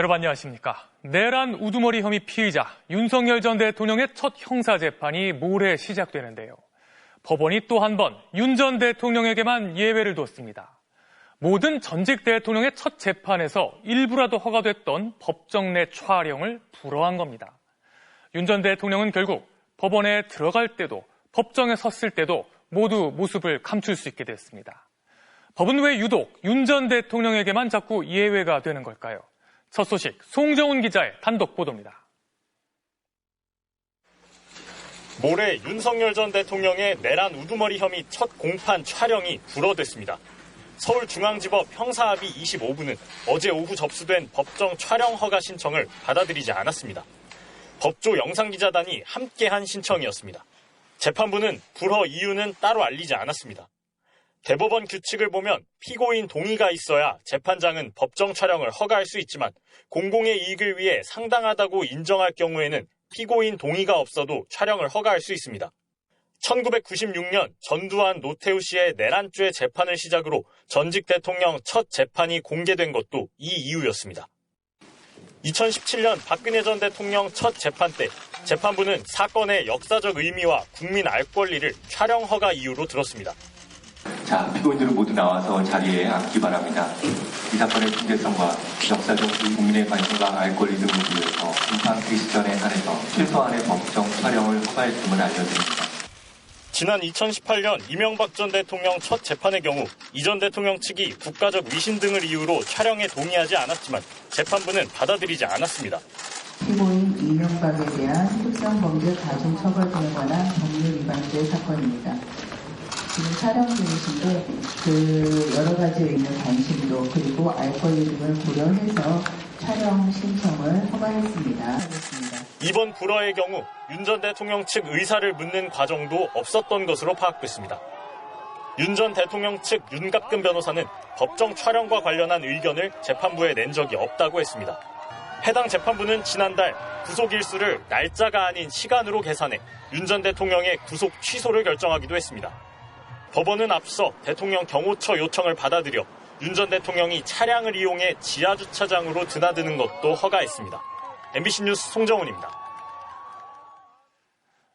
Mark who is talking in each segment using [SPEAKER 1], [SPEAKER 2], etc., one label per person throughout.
[SPEAKER 1] 여러분 안녕하십니까. 내란 우두머리 혐의 피의자 윤석열 전 대통령의 첫 형사재판이 모레 시작되는데요. 법원이 또 한 번 윤 전 대통령에게만 예외를 뒀습니다. 모든 전직 대통령의 첫 재판에서 일부라도 허가됐던 법정 내 촬영을 불허한 겁니다. 윤 전 대통령은 결국 법원에 들어갈 때도 법정에 섰을 때도 모두 모습을 감출 수 있게 됐습니다. 법은 왜 유독 윤 전 대통령에게만 자꾸 예외가 되는 걸까요? 첫 소식, 송정훈 기자의 단독 보도입니다.
[SPEAKER 2] 모레 윤석열 전 대통령의 내란 우두머리 혐의 첫 공판 촬영이 불허됐습니다. 서울중앙지법 형사합의 25부는 어제 오후 접수된 법정 촬영 허가 신청을 받아들이지 않았습니다. 법조 영상기자단이 함께한 신청이었습니다. 재판부는 불허 이유는 따로 알리지 않았습니다. 대법원 규칙을 보면 피고인 동의가 있어야 재판장은 법정 촬영을 허가할 수 있지만 공공의 이익을 위해 상당하다고 인정할 경우에는 피고인 동의가 없어도 촬영을 허가할 수 있습니다. 1996년 전두환 노태우 씨의 내란죄 재판을 시작으로 전직 대통령 첫 재판이 공개된 것도 이 이유였습니다. 2017년 박근혜 전 대통령 첫 재판 때 재판부는 사건의 역사적 의미와 국민 알 권리를 촬영 허가 이유로 들었습니다.
[SPEAKER 3] 자, 피고인들은 모두 나와서 자리에 앉기 바랍니다. 이 사건의 중대성과 역사적 국민의 관심과 알 권리 등을 위해서 공판 개시전에 한해서 최소한의 법정 촬영을 허가했음을 알려드립니다.
[SPEAKER 2] 지난 2018년 이명박 전 대통령 첫 재판의 경우 이 전 대통령 측이 국가적 위신 등을 이유로 촬영에 동의하지 않았지만 재판부는 받아들이지 않았습니다.
[SPEAKER 4] 피고인 이명박에 대한 특정범죄 가중처벌등에 관한 법률 위반죄 사건입니다. 지금 촬영 중이신데 여러 가지에 있는 관심도 그리고 알 권리 등을 고려해서 촬영 신청을 허가했습니다.
[SPEAKER 2] 이번 불허의 경우 윤 전 대통령 측 의사를 묻는 과정도 없었던 것으로 파악됐습니다. 윤 전 대통령 측 윤갑근 변호사는 법정 촬영과 관련한 의견을 재판부에 낸 적이 없다고 했습니다. 해당 재판부는 지난달 구속 일수를 날짜가 아닌 시간으로 계산해 윤 전 대통령의 구속 취소를 결정하기도 했습니다. 법원은 앞서 대통령 경호처 요청을 받아들여 윤 전 대통령이 차량을 이용해 지하주차장으로 드나드는 것도 허가했습니다. MBC 뉴스 송정훈입니다.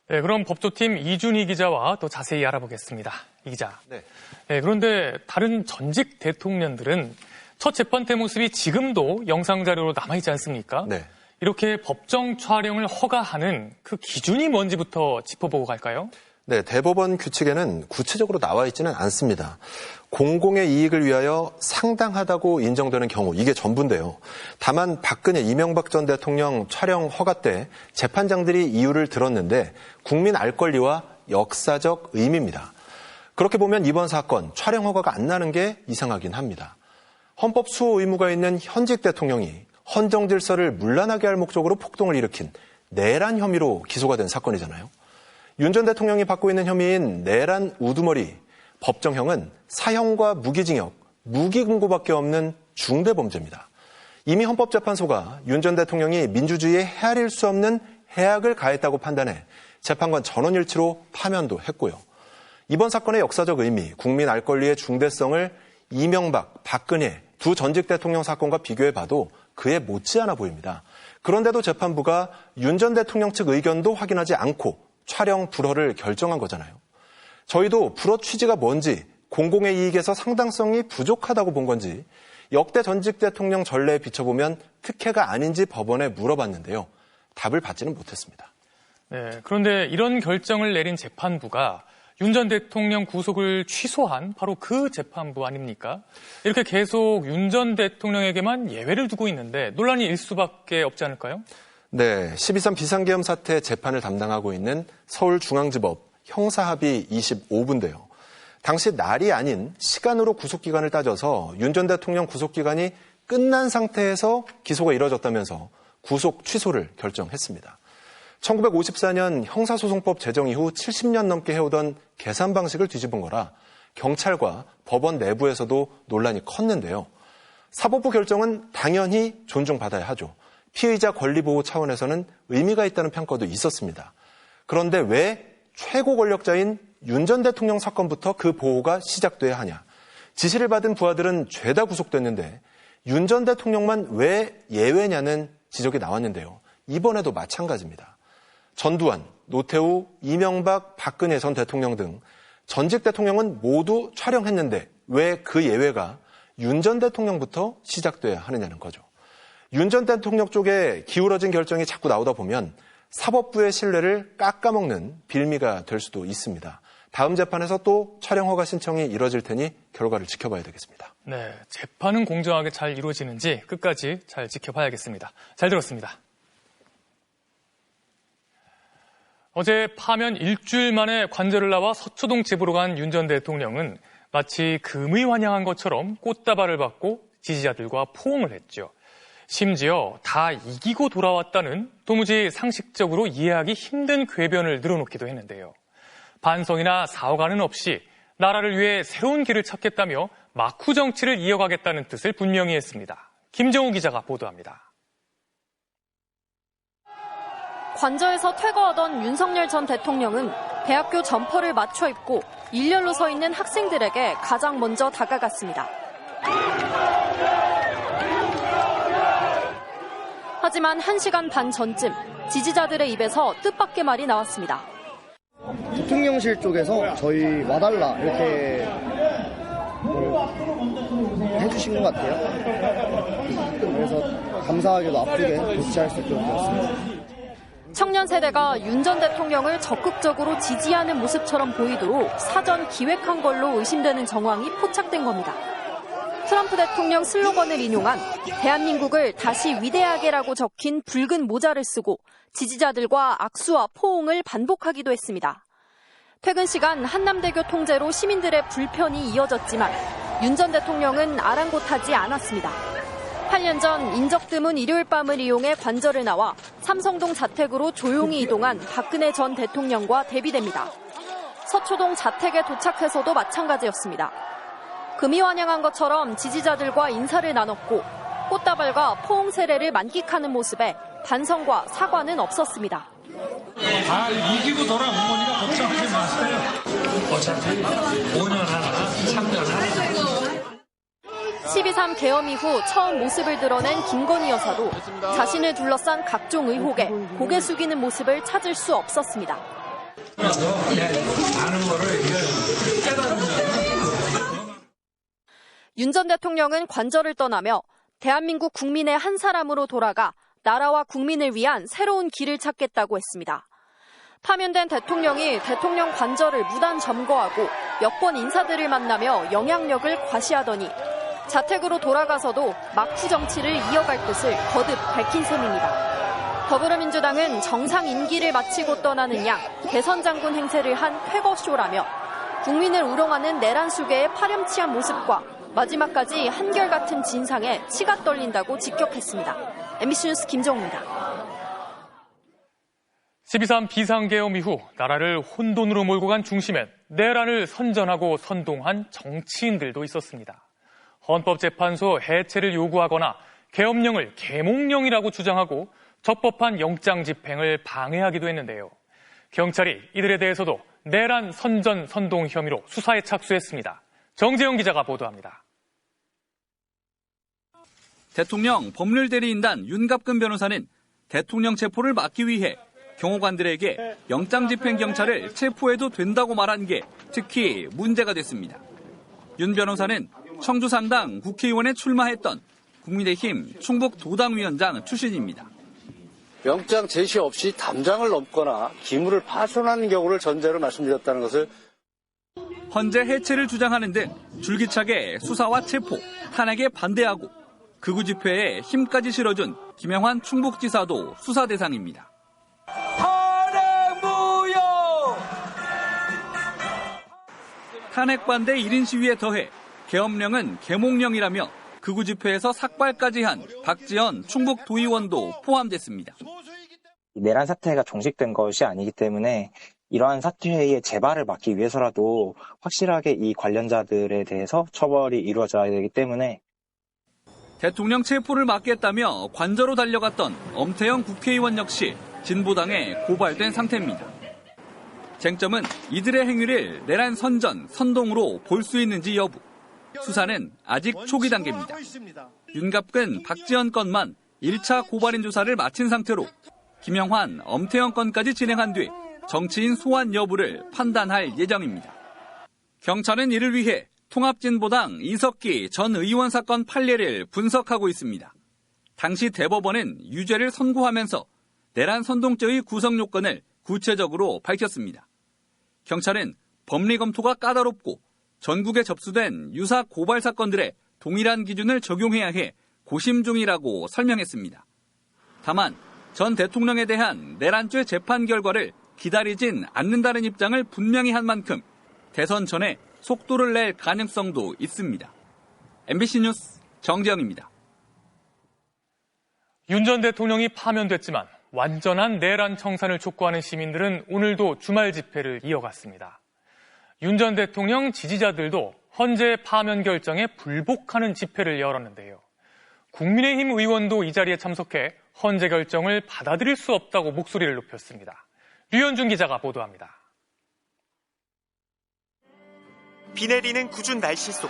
[SPEAKER 1] 네, 그럼 법조팀 이준희 기자와 더 자세히 알아보겠습니다. 이 기자. 네, 그런데 다른 전직 대통령들은 첫 재판 때 모습이 지금도 영상자료로 남아있지 않습니까? 네. 이렇게 법정 촬영을 허가하는 그 기준이 뭔지부터 짚어보고 갈까요?
[SPEAKER 5] 네, 대법원 규칙에는 구체적으로 나와 있지는 않습니다. 공공의 이익을 위하여 상당하다고 인정되는 경우, 이게 전부인데요. 다만 박근혜, 이명박 전 대통령 촬영 허가 때 재판장들이 이유를 들었는데 국민 알 권리와 역사적 의미입니다. 그렇게 보면 이번 사건 촬영 허가가 안 나는 게 이상하긴 합니다. 헌법 수호 의무가 있는 현직 대통령이 헌정 질서를 문란하게 할 목적으로 폭동을 일으킨 내란 혐의로 기소가 된 사건이잖아요. 윤 전 대통령이 받고 있는 혐의인 내란 우두머리, 법정형은 사형과 무기징역, 무기금고밖에 없는 중대범죄입니다. 이미 헌법재판소가 윤 전 대통령이 민주주의에 헤아릴 수 없는 해악을 가했다고 판단해 재판관 전원일치로 파면도 했고요. 이번 사건의 역사적 의미, 국민 알 권리의 중대성을 이명박, 박근혜 두 전직 대통령 사건과 비교해봐도 그에 못지않아 보입니다. 그런데도 재판부가 윤 전 대통령 측 의견도 확인하지 않고 촬영 불허를 결정한 거잖아요. 저희도 불허 취지가 뭔지, 공공의 이익에서 상당성이 부족하다고 본 건지, 역대 전직 대통령 전례에 비춰보면 특혜가 아닌지 법원에 물어봤는데요. 답을 받지는 못했습니다.
[SPEAKER 1] 네, 그런데 이런 결정을 내린 재판부가 윤 전 대통령 구속을 취소한 바로 그 재판부 아닙니까? 이렇게 계속 윤 전 대통령에게만 예외를 두고 있는데 논란이 일 수밖에 없지 않을까요?
[SPEAKER 5] 네, 12.3 비상계엄 사태 재판을 담당하고 있는 서울중앙지법 형사합의 25부인데요. 당시 날이 아닌 시간으로 구속기간을 따져서 윤 전 대통령 구속기간이 끝난 상태에서 기소가 이뤄졌다면서 구속 취소를 결정했습니다. 1954년 형사소송법 제정 이후 70년 넘게 해오던 계산 방식을 뒤집은 거라 경찰과 법원 내부에서도 논란이 컸는데요. 사법부 결정은 당연히 존중받아야 하죠. 피의자 권리보호 차원에서는 의미가 있다는 평가도 있었습니다. 그런데 왜 최고 권력자인 윤 전 대통령 사건부터 그 보호가 시작돼야 하냐. 지시를 받은 부하들은 죄다 구속됐는데 윤 전 대통령만 왜 예외냐는 지적이 나왔는데요. 이번에도 마찬가지입니다. 전두환, 노태우, 이명박, 박근혜 전 대통령 등 전직 대통령은 모두 촬영했는데 왜 그 예외가 윤 전 대통령부터 시작돼야 하느냐는 거죠. 윤 전 대통령 쪽에 기울어진 결정이 자꾸 나오다 보면 사법부의 신뢰를 깎아먹는 빌미가 될 수도 있습니다. 다음 재판에서 또 촬영 허가 신청이 이뤄질 테니 결과를 지켜봐야 되겠습니다.
[SPEAKER 1] 네, 재판은 공정하게 잘 이루어지는지 끝까지 잘 지켜봐야겠습니다. 잘 들었습니다. 어제 파면 일주일 만에 관저를 나와 서초동 집으로 간 윤 전 대통령은 마치 금의 환영한 것처럼 꽃다발을 받고 지지자들과 포옹을 했죠. 심지어 다 이기고 돌아왔다는 도무지 상식적으로 이해하기 힘든 궤변을 늘어놓기도 했는데요. 반성이나 사과는 없이 나라를 위해 새로운 길을 찾겠다며 막후 정치를 이어가겠다는 뜻을 분명히 했습니다. 김정우 기자가 보도합니다.
[SPEAKER 6] 관저에서 퇴거하던 윤석열 전 대통령은 대학교 점퍼를 맞춰 입고 일렬로 서 있는 학생들에게 가장 먼저 다가갔습니다. 하지만 1시간 반 전쯤 지지자들의 입에서 뜻밖의 말이 나왔습니다.
[SPEAKER 7] 대통령실 쪽에서 저희 와달라 이렇게 해주신 것 같아요. 그래서 감사하게도 아프게 조치할 수 있도록 되었습니다.
[SPEAKER 6] 청년 세대가 윤 전 대통령을 적극적으로 지지하는 모습처럼 보이도록 사전 기획한 걸로 의심되는 정황이 포착된 겁니다. 트럼프 대통령 슬로건을 인용한 대한민국을 다시 위대하게라고 적힌 붉은 모자를 쓰고 지지자들과 악수와 포옹을 반복하기도 했습니다. 퇴근 시간 한남대교 통제로 시민들의 불편이 이어졌지만 윤 전 대통령은 아랑곳하지 않았습니다. 8년 전 인적 드문 일요일 밤을 이용해 관저를 나와 삼성동 자택으로 조용히 이동한 박근혜 전 대통령과 대비됩니다. 서초동 자택에 도착해서도 마찬가지였습니다. 금이 환영한 것처럼 지지자들과 인사를 나눴고 꽃다발과 포옹 세례를 만끽하는 모습에 반성과 사과는 없었습니다.
[SPEAKER 8] 이기고 돌아온 거니까 걱정하지 마세요. 어차피 5년 하나, 3년 하나.
[SPEAKER 6] 12.3 계엄 이후 처음 모습을 드러낸 김건희 여사도 자신을 둘러싼 각종 의혹에 고개 숙이는 모습을 찾을 수 없었습니다.
[SPEAKER 8] 아는 거를 깨달으면.
[SPEAKER 6] 윤 전 대통령은 관저를 떠나며 대한민국 국민의 한 사람으로 돌아가 나라와 국민을 위한 새로운 길을 찾겠다고 했습니다. 파면된 대통령이 대통령 관저를 무단 점거하고 몇 번 인사들을 만나며 영향력을 과시하더니 자택으로 돌아가서도 막후 정치를 이어갈 뜻을 거듭 밝힌 셈입니다. 더불어민주당은 정상 임기를 마치고 떠나는 양 대선 장군 행세를 한 쾌거쇼라며 국민을 우롱하는 내란 수계의 파렴치한 모습과 마지막까지 한결같은 진상에 치가 떨린다고 직격했습니다. MBC 뉴스 김정우입니다.
[SPEAKER 1] 12.3 비상계엄 이후 나라를 혼돈으로 몰고 간 중심엔 내란을 선전하고 선동한 정치인들도 있었습니다. 헌법재판소 해체를 요구하거나 계엄령을 계몽령이라고 주장하고 적법한 영장 집행을 방해하기도 했는데요. 경찰이 이들에 대해서도 내란 선전 선동 혐의로 수사에 착수했습니다. 정재영 기자가 보도합니다.
[SPEAKER 9] 대통령 법률대리인단 윤갑근 변호사는 대통령 체포를 막기 위해 경호관들에게 영장집행경찰을 체포해도 된다고 말한 게 특히 문제가 됐습니다. 윤 변호사는 청주상당 국회의원에 출마했던 국민의힘 충북도당위원장 출신입니다.
[SPEAKER 10] 영장 제시 없이 담장을 넘거나 기물을 파손하는 경우를 전제로 말씀드렸다는 것을
[SPEAKER 9] 헌재 해체를 주장하는 등 줄기차게 수사와 체포, 탄핵에 반대하고 극우 집회에 힘까지 실어준 김영환 충북지사도 수사 대상입니다. 탄핵 반대 1인 시위에 더해 계엄령은 계몽령이라며 극우 집회에서 삭발까지 한 박지원 충북도의원도 포함됐습니다.
[SPEAKER 11] 내란 사태가 종식된 것이 아니기 때문에 이러한 사태의 재발을 막기 위해서라도 확실하게 이 관련자들에 대해서 처벌이 이루어져야 되기 때문에
[SPEAKER 9] 대통령 체포를 막겠다며 관저로 달려갔던 엄태영 국회의원 역시 진보당에 고발된 상태입니다. 쟁점은 이들의 행위를 내란 선전, 선동으로 볼 수 있는지 여부. 수사는 아직 초기 단계입니다. 윤갑근, 박지원 건만 1차 고발인 조사를 마친 상태로 김영환, 엄태영 건까지 진행한 뒤 정치인 소환 여부를 판단할 예정입니다. 경찰은 이를 위해 통합진보당 이석기 전 의원 사건 판례를 분석하고 있습니다. 당시 대법원은 유죄를 선고하면서 내란 선동죄의 구성 요건을 구체적으로 밝혔습니다. 경찰은 법리 검토가 까다롭고 전국에 접수된 유사 고발 사건들에 동일한 기준을 적용해야 해 고심 중이라고 설명했습니다. 다만 전 대통령에 대한 내란죄 재판 결과를 기다리진 않는다는 입장을 분명히 한 만큼 대선 전에 속도를 낼 가능성도 있습니다. MBC 뉴스 정재영입니다.
[SPEAKER 1] 윤 전 대통령이 파면됐지만 완전한 내란 청산을 촉구하는 시민들은 오늘도 주말 집회를 이어갔습니다. 윤 전 대통령 지지자들도 헌재 파면 결정에 불복하는 집회를 열었는데요. 국민의힘 의원도 이 자리에 참석해 헌재 결정을 받아들일 수 없다고 목소리를 높였습니다. 류현준 기자가 보도합니다.
[SPEAKER 12] 비 내리는 궂은 날씨 속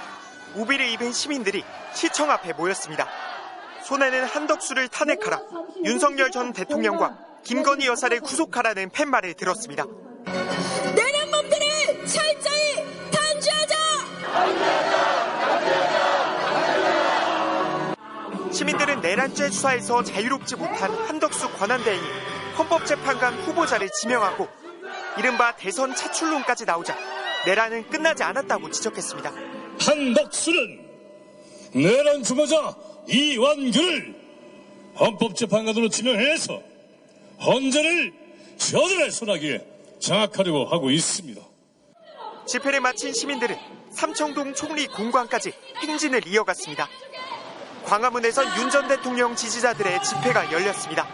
[SPEAKER 12] 우비를 입은 시민들이 시청 앞에 모였습니다. 손에는 한덕수를 탄핵하라, 윤석열 전 대통령과 김건희 여사를 구속하라는 팻말을 들었습니다.
[SPEAKER 13] 내란범들을 철저히 단죄하자!
[SPEAKER 12] 시민들은 내란죄 수사에서 자유롭지 못한 한덕수 권한대행이 헌법재판관 후보자를 지명하고 이른바 대선 차출론까지 나오자 내란은 끝나지 않았다고 지적했습니다.
[SPEAKER 14] 한덕수는 내란 주모자 이완규를 헌법재판관으로 지명해서 헌재를 저들의 손아귀에 장악하려고 하고 있습니다.
[SPEAKER 12] 집회를 마친 시민들은 삼청동 총리 공관까지 행진을 이어갔습니다. 광화문에선 윤 전 대통령 지지자들의 집회가 열렸습니다.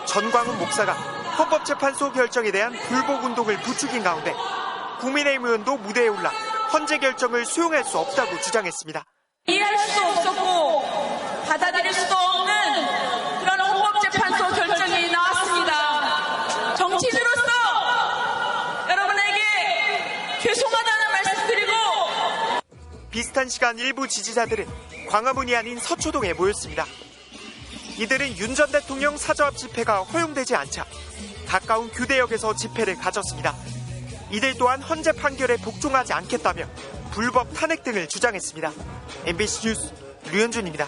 [SPEAKER 12] 전광훈 목사가 헌법재판소 결정에 대한 불복운동을 부추긴 가운데 국민의힘 의원도 무대에 올라 헌재 결정을 수용할 수 없다고 주장했습니다.
[SPEAKER 13] 이해할 수도 없었고 받아들일 수도 없는 그런 헌법재판소 결정이 나왔습니다. 정치인으로서 여러분에게 죄송하다는 말씀드리고
[SPEAKER 12] 비슷한 시간 일부 지지자들은 광화문이 아닌 서초동에 모였습니다. 이들은 윤 전 대통령 사저 앞 집회가 허용되지 않자 가까운 교대역에서 집회를 가졌습니다. 이들 또한 헌재 판결에 복종하지 않겠다며 불법 탄핵 등을 주장했습니다. MBC 뉴스 류현준입니다.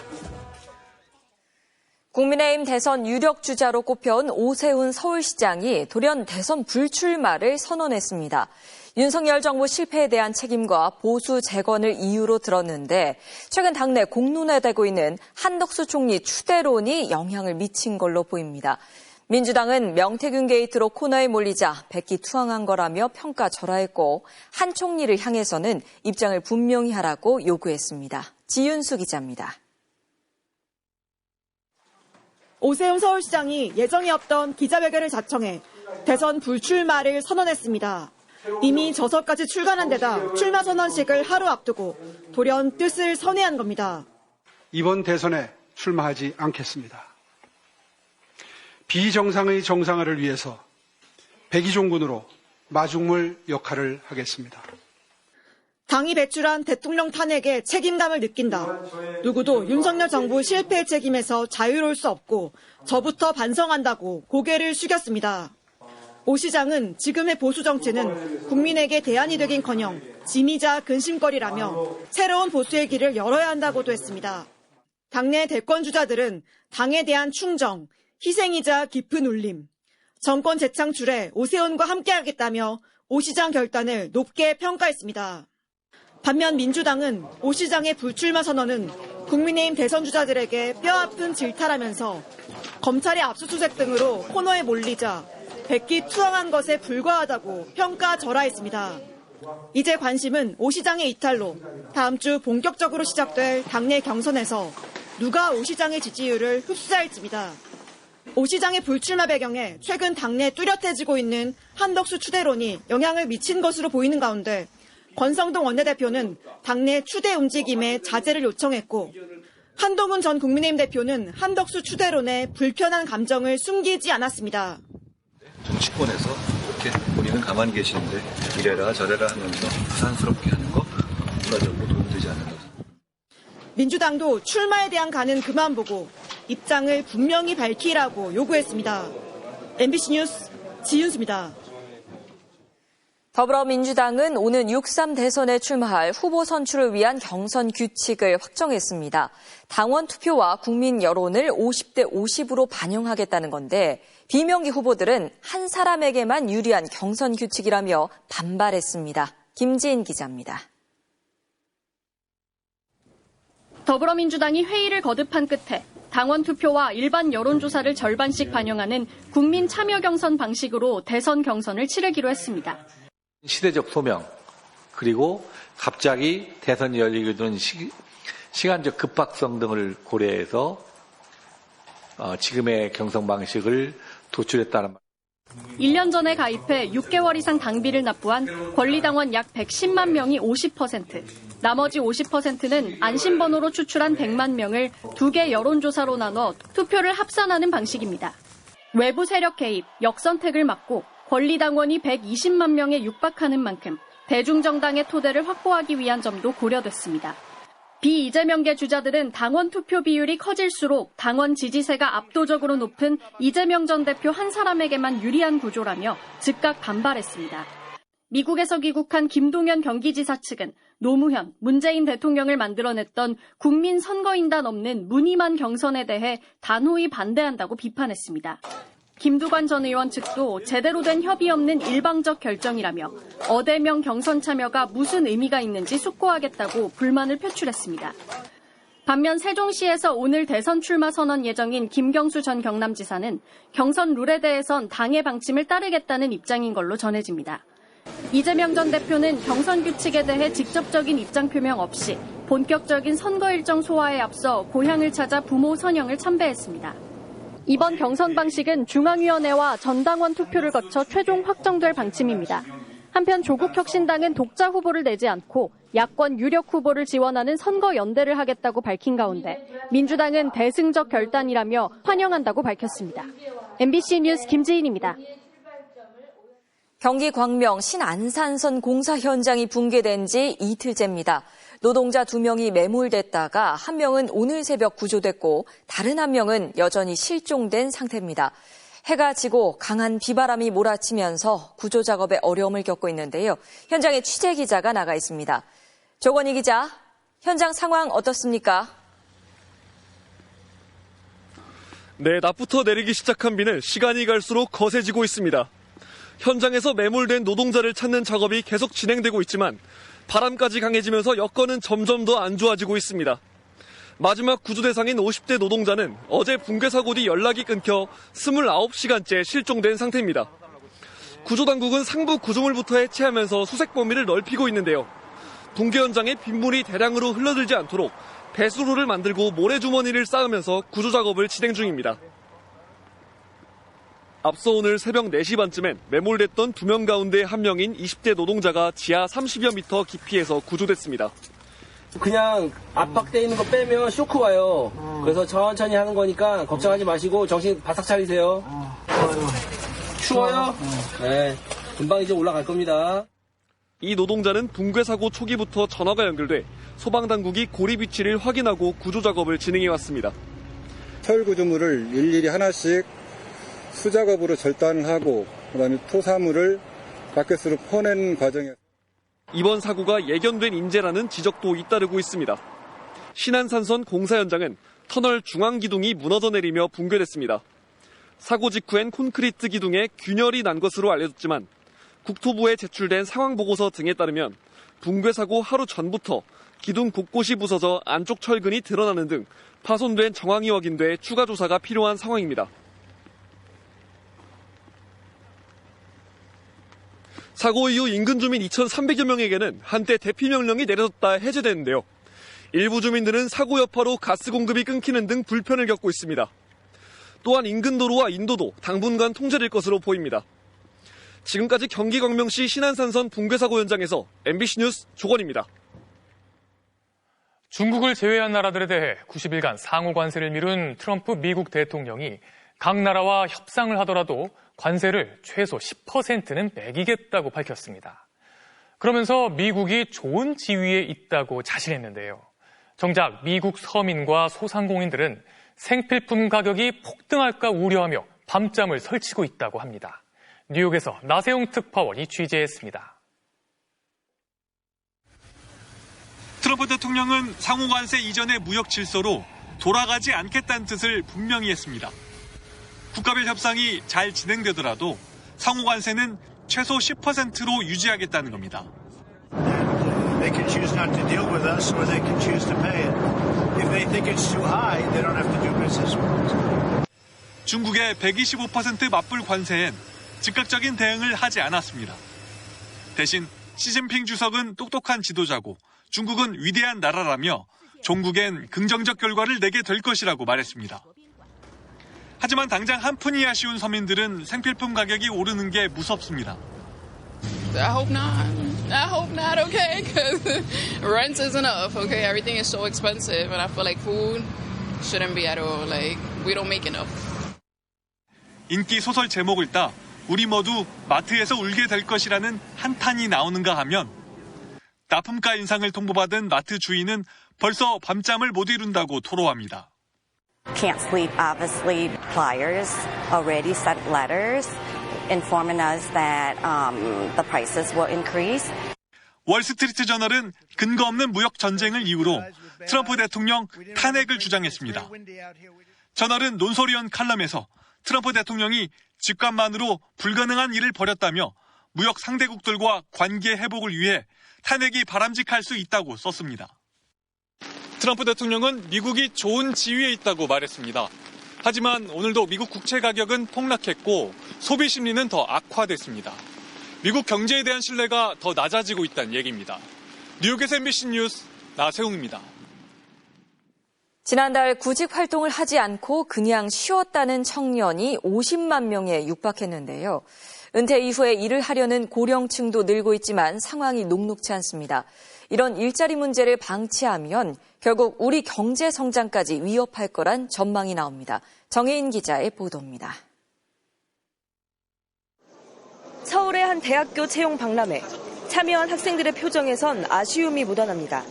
[SPEAKER 15] 국민의힘 대선 유력 주자로 꼽혀온 오세훈 서울시장이 돌연 대선 불출마를 선언했습니다. 윤석열 정부 실패에 대한 책임과 보수 재건을 이유로 들었는데 최근 당내 공론화 되고 있는 한덕수 총리 추대론이 영향을 미친 걸로 보입니다. 민주당은 명태균 게이트로 코너에 몰리자 백기투항한 거라며 평가절하했고 한 총리를 향해서는 입장을 분명히 하라고 요구했습니다. 지윤수 기자입니다.
[SPEAKER 16] 오세훈 서울시장이 예정이 없던 기자회견을 자청해 대선 불출마를 선언했습니다. 이미 저서까지 출간한 데다 출마 선언식을 하루 앞두고 돌연 뜻을 선회한 겁니다.
[SPEAKER 17] 이번 대선에 출마하지 않겠습니다. 비정상의 정상화를 위해서 백의종군으로 마중물 역할을 하겠습니다.
[SPEAKER 16] 당이 배출한 대통령 탄핵에 책임감을 느낀다. 누구도 윤석열 정부 실패의 책임에서 자유로울 수 없고 저부터 반성한다고 고개를 숙였습니다. 오 시장은 지금의 보수 정치는 국민에게 대안이 되긴커녕 짐이자 근심거리라며 새로운 보수의 길을 열어야 한다고도 했습니다. 당내 대권 주자들은 당에 대한 충정, 희생이자 깊은 울림, 정권 재창출에 오세훈과 함께하겠다며 오 시장 결단을 높게 평가했습니다. 반면 민주당은 오 시장의 불출마 선언은 국민의힘 대선 주자들에게 뼈아픈 질타라면서 검찰의 압수수색 등으로 코너에 몰리자 백기투항한 것에 불과하다고 평가절하했습니다. 이제 관심은 오 시장의 이탈로 다음 주 본격적으로 시작될 당내 경선에서 누가 오 시장의 지지율을 흡수할지입니다. 오 시장의 불출마 배경에 최근 당내 뚜렷해지고 있는 한덕수 추대론이 영향을 미친 것으로 보이는 가운데 권성동 원내대표는 당내 추대 움직임에 자제를 요청했고 한동훈 전 국민의힘 대표는 한덕수 추대론에 불편한 감정을 숨기지 않았습니다.
[SPEAKER 18] 정치권에서 이렇게 우리는 가만히 계시는데 이래라 저래라 하면서 부산스럽게 하는 거 역사적으로 도움되지 않는 것.
[SPEAKER 16] 민주당도 출마에 대한 간은 그만 보고 입장을 분명히 밝히라고 요구했습니다. MBC 뉴스 지윤수입니다.
[SPEAKER 15] 더불어민주당은 오는 6.3 대선에 출마할 후보 선출을 위한 경선 규칙을 확정했습니다. 당원 투표와 국민 여론을 50대 50으로 반영하겠다는 건데 비명기 후보들은 한 사람에게만 유리한 경선 규칙이라며 반발했습니다. 김지인 기자입니다.
[SPEAKER 19] 더불어민주당이 회의를 거듭한 끝에 당원 투표와 일반 여론조사를 절반씩 반영하는 국민 참여 경선 방식으로 대선 경선을 치르기로 했습니다.
[SPEAKER 18] 시대적 소명, 그리고 갑자기 대선이 열리게 되는 시간적 급박성 등을 고려해서 지금의 경선 방식을 도출했다는 말.
[SPEAKER 19] 1년 전에 가입해 6개월 이상 당비를 납부한 권리당원 약 110만 명이 50%, 나머지 50%는 안심번호로 추출한 100만 명을 2개 여론조사로 나눠 투표를 합산하는 방식입니다. 외부 세력 개입, 역선택을 막고 권리당원이 120만 명에 육박하는 만큼 대중정당의 토대를 확보하기 위한 점도 고려됐습니다. 비이재명계 주자들은 당원 투표 비율이 커질수록 당원 지지세가 압도적으로 높은 이재명 전 대표 한 사람에게만 유리한 구조라며 즉각 반발했습니다. 미국에서 귀국한 김동연 경기지사 측은 노무현, 문재인 대통령을 만들어냈던 국민선거인단 없는 무늬만 경선에 대해 단호히 반대한다고 비판했습니다. 김두관 전 의원 측도 제대로 된 협의 없는 일방적 결정이라며 어대명 경선 참여가 무슨 의미가 있는지 숙고하겠다고 불만을 표출했습니다. 반면 세종시에서 오늘 대선 출마 선언 예정인 김경수 전 경남지사는 경선 룰에 대해선 당의 방침을 따르겠다는 입장인 걸로 전해집니다. 이재명 전 대표는 경선 규칙에 대해 직접적인 입장 표명 없이 본격적인 선거 일정 소화에 앞서 고향을 찾아 부모 선영을 참배했습니다. 이번 경선 방식은 중앙위원회와 전당원 투표를 거쳐 최종 확정될 방침입니다. 한편 조국혁신당은 독자 후보를 내지 않고 야권 유력 후보를 지원하는 선거연대를 하겠다고 밝힌 가운데 민주당은 대승적 결단이라며 환영한다고 밝혔습니다. MBC 뉴스 김지인입니다.
[SPEAKER 15] 경기 광명 신안산선 공사 현장이 붕괴된 지 이틀째입니다. 노동자 2명이 매몰됐다가 한 명은 오늘 새벽 구조됐고 다른 한 명은 여전히 실종된 상태입니다. 해가 지고 강한 비바람이 몰아치면서 구조 작업에 어려움을 겪고 있는데요. 현장에 취재 기자가 나가 있습니다. 조건희 기자, 현장 상황 어떻습니까?
[SPEAKER 20] 네, 낮부터 내리기 시작한 비는 시간이 갈수록 거세지고 있습니다. 현장에서 매몰된 노동자를 찾는 작업이 계속 진행되고 있지만 바람까지 강해지면서 여건은 점점 더 안 좋아지고 있습니다. 마지막 구조 대상인 50대 노동자는 어제 붕괴 사고 뒤 연락이 끊겨 29시간째 실종된 상태입니다. 구조당국은 상부 구조물부터 해체하면서 수색 범위를 넓히고 있는데요. 붕괴 현장에 빗물이 대량으로 흘러들지 않도록 배수로를 만들고 모래주머니를 쌓으면서 구조 작업을 진행 중입니다. 앞서 오늘 새벽 4시 반쯤엔 매몰됐던 2명 가운데 한 명인 20대 노동자가 지하 30여 미터 깊이에서 구조됐습니다.
[SPEAKER 21] 그냥 압박돼 있는 거 빼면 쇼크 와요. 그래서 천천히 하는 거니까 걱정하지 마시고 정신 바싹 차리세요. 추워요? 네, 금방 이제 올라갈 겁니다.
[SPEAKER 20] 이 노동자는 붕괴 사고 초기부터 전화가 연결돼 소방당국이 고리 위치를 확인하고 구조 작업을 진행해 왔습니다.
[SPEAKER 22] 철구조물을 일일이 하나씩 수작업으로 절단을 하고 그다음에 토사물을 바켓으로 퍼내는 과정에
[SPEAKER 20] 이번 사고가 예견된 인재라는 지적도 잇따르고 있습니다. 신안산선 공사 현장은 터널 중앙 기둥이 무너져 내리며 붕괴됐습니다. 사고 직후엔 콘크리트 기둥에 균열이 난 것으로 알려졌지만 국토부에 제출된 상황 보고서 등에 따르면 붕괴 사고 하루 전부터 기둥 곳곳이 부서져 안쪽 철근이 드러나는 등 파손된 정황이 확인돼 추가 조사가 필요한 상황입니다. 사고 이후 인근 주민 2,300여 명에게는 한때 대피 명령이 내려졌다 해제됐는데요. 일부 주민들은 사고 여파로 가스 공급이 끊기는 등 불편을 겪고 있습니다. 또한 인근 도로와 인도도 당분간 통제될 것으로 보입니다. 지금까지 경기 광명시 신안산선 붕괴 사고 현장에서 MBC 뉴스 조건입니다.
[SPEAKER 1] 중국을 제외한 나라들에 대해 90일간 상호 관세를 미룬 트럼프 미국 대통령이 각 나라와 협상을 하더라도 관세를 최소 10%는 매기겠다고 밝혔습니다. 그러면서 미국이 좋은 지위에 있다고 자신했는데요. 정작 미국 서민과 소상공인들은 생필품 가격이 폭등할까 우려하며 밤잠을 설치고 있다고 합니다. 뉴욕에서 나세용 특파원이 취재했습니다.
[SPEAKER 3] 트럼프 대통령은 상호관세 이전의 무역 질서로 돌아가지 않겠다는 뜻을 분명히 했습니다. 국가별 협상이 잘 진행되더라도 상호관세는 최소 10%로 유지하겠다는 겁니다.
[SPEAKER 4] They can choose not to deal with us or they can choose to pay it. If they think it's too high, they don't have to do business with us.
[SPEAKER 3] 중국의 125% 맞불 관세엔 즉각적인 대응을 하지 않았습니다. 대신 시진핑 주석은 똑똑한 지도자고 중국은 위대한 나라라며 종국엔 긍정적 결과를 내게 될 것이라고 말했습니다. 하지만 당장 한 푼이 아쉬운 서민들은 생필품 가격이 오르는 게 무섭습니다.
[SPEAKER 23] I hope not, okay? Because rent is enough, okay? Everything is so expensive, and I feel like food shouldn't be at all. Like, we don't make enough.
[SPEAKER 3] 인기 소설 제목을 따 우리 모두 마트에서 울게 될 것이라는 한탄이 나오는가 하면 납품가 인상을 통보받은 마트 주인은 벌써 밤잠을 못 이룬다고 토로합니다.
[SPEAKER 24] Can't sleep, obviously. Suppliers already sent letters informing us that the prices will increase.
[SPEAKER 3] 월스트리트 저널은 근거 없는 무역 전쟁을 이유로 트럼프 대통령 탄핵을 주장했습니다. 저널은 논소리원 칼럼에서 트럼프 대통령이 직관만으로 불가능한 일을 벌였다며 무역 상대국들과 관계 회복을 위해 탄핵이 바람직할 수 있다고 썼습니다. 트럼프 대통령은 미국이 좋은 지위에 있다고 말했습니다. 하지만 오늘도 미국 국채 가격은 폭락했고 소비 심리는 더 악화됐습니다. 미국 경제에 대한 신뢰가 더 낮아지고 있다는 얘기입니다. 뉴욕에서 MBC 뉴스 나세웅입니다.
[SPEAKER 15] 지난달 구직 활동을 하지 않고 그냥 쉬었다는 청년이 50만 명에 육박했는데요. 은퇴 이후에 일을 하려는 고령층도 늘고 있지만 상황이 녹록지 않습니다. 이런 일자리 문제를 방치하면 결국 우리 경제 성장까지 위협할 거란 전망이 나옵니다. 정혜인 기자의 보도입니다.
[SPEAKER 25] 서울의 한 대학교 채용 박람회. 참여한 학생들의 표정에선 아쉬움이 묻어납니다.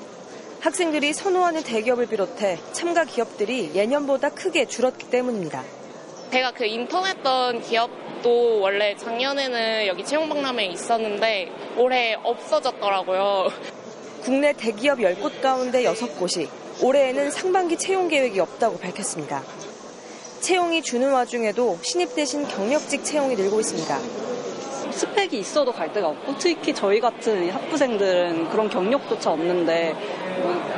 [SPEAKER 25] 학생들이 선호하는 대기업을 비롯해 참가 기업들이 예년보다 크게 줄었기 때문입니다.
[SPEAKER 26] 제가 인턴했던 기업도 원래 작년에는 여기 채용박람회에 있었는데 올해 없어졌더라고요.
[SPEAKER 25] 국내 대기업 10곳 가운데 6곳이 올해에는 상반기 채용 계획이 없다고 밝혔습니다. 채용이 주는 와중에도 신입 대신 경력직 채용이 늘고 있습니다.
[SPEAKER 27] 스펙이 있어도 갈 데가 없고 특히 저희 같은 학부생들은 그런 경력조차 없는데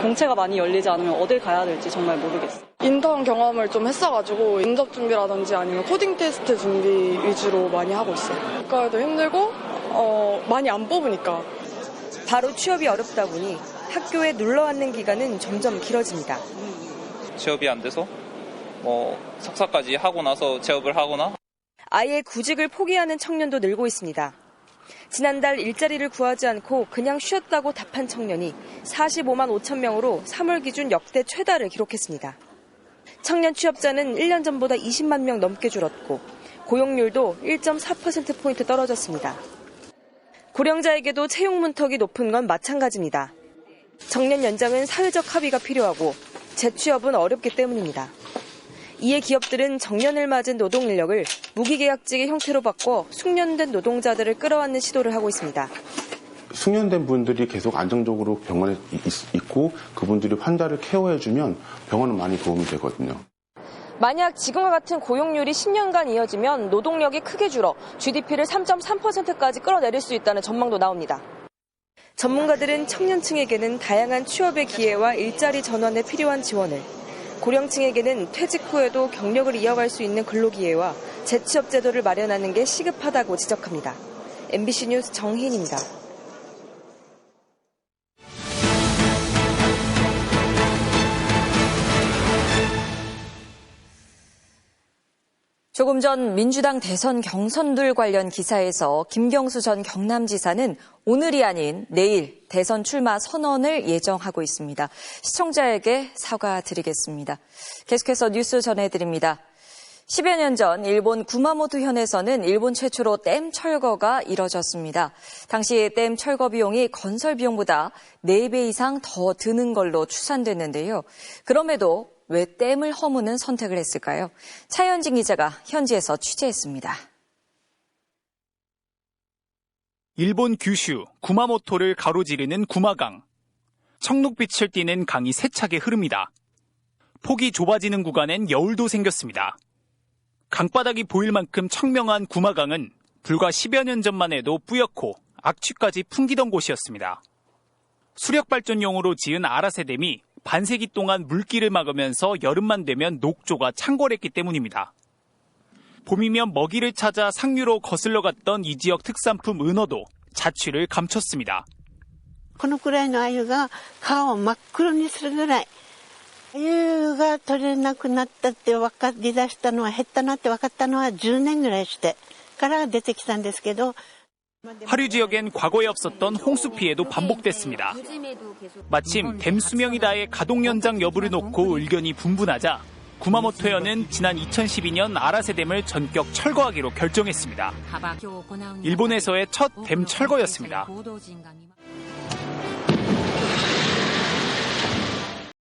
[SPEAKER 27] 공채가 많이 열리지 않으면 어딜 가야 될지 정말 모르겠어요.
[SPEAKER 28] 인턴 경험을 좀 했어가지고 인접 준비라든지 아니면 코딩 테스트 준비 위주로 많이 하고 있어요. 그러니까 힘들고 많이 안 뽑으니까.
[SPEAKER 25] 바로 취업이 어렵다 보니 학교에 눌러앉는 기간은 점점 길어집니다.
[SPEAKER 29] 취업이 안 돼서 석사까지 하고 나서 취업을 하거나
[SPEAKER 25] 아예 구직을 포기하는 청년도 늘고 있습니다. 지난달 일자리를 구하지 않고 그냥 쉬었다고 답한 청년이 45만 5천 명으로 3월 기준 역대 최다를 기록했습니다. 청년 취업자는 1년 전보다 20만 명 넘게 줄었고 고용률도 1.4%포인트 떨어졌습니다. 고령자에게도 채용 문턱이 높은 건 마찬가지입니다. 정년 연장은 사회적 합의가 필요하고 재취업은 어렵기 때문입니다. 이에 기업들은 정년을 맞은 노동 인력을 무기계약직의 형태로 바꿔 숙련된 노동자들을 끌어안는 시도를 하고 있습니다.
[SPEAKER 30] 숙련된 분들이 계속 안정적으로 병원에 있고 그분들이 환자를 케어해주면 병원은 많이 도움이 되거든요.
[SPEAKER 25] 만약 지금과 같은 고용률이 10년간 이어지면 노동력이 크게 줄어 GDP를 3.3%까지 끌어내릴 수 있다는 전망도 나옵니다. 전문가들은 청년층에게는 다양한 취업의 기회와 일자리 전환에 필요한 지원을, 고령층에게는 퇴직 후에도 경력을 이어갈 수 있는 근로기회와 재취업 제도를 마련하는 게 시급하다고 지적합니다. MBC 뉴스 정희인입니다.
[SPEAKER 15] 조금 전 민주당 대선 경선들 관련 기사에서 김경수 전 경남지사는 오늘이 아닌 내일 대선 출마 선언을 예정하고 있습니다. 시청자에게 사과드리겠습니다. 계속해서 뉴스 전해드립니다. 10여 년 전 일본 구마모토 현에서는 일본 최초로 댐 철거가 이뤄졌습니다. 당시 댐 철거 비용이 건설 비용보다 4배 이상 더 드는 걸로 추산됐는데요. 그럼에도 왜 댐을 허무는 선택을 했을까요? 차현진 기자가 현지에서 취재했습니다.
[SPEAKER 2] 일본 규슈 구마모토를 가로지르는 구마강. 청록빛을 띠는 강이 세차게 흐릅니다. 폭이 좁아지는 구간엔 여울도 생겼습니다. 강바닥이 보일 만큼 청명한 구마강은 불과 10여 년 전만 해도 뿌옇고 악취까지 풍기던 곳이었습니다. 수력발전용으로 지은 아라세댐이 반세기 동안 물길을 막으면서 여름만 되면 녹조가 창궐했기 때문입니다. 봄이면 먹이를 찾아 상류로 거슬러 갔던 이 지역 특산품 은어도 자취를 감췄습니다.
[SPEAKER 5] このくらいの鮎が顔を真っ黒にするぐらい。鮎が取れなくなったって分かり出したのは減ったなって分かったのは10年ぐらいしてから出てきたんですけど
[SPEAKER 2] 하류 지역엔 과거에 없었던 홍수 피해도 반복됐습니다. 마침 댐 수명이 다해 가동 연장 여부를 놓고 의견이 분분하자 구마모토현은 지난 2012년 아라세댐을 전격 철거하기로 결정했습니다. 일본에서의 첫 댐 철거였습니다.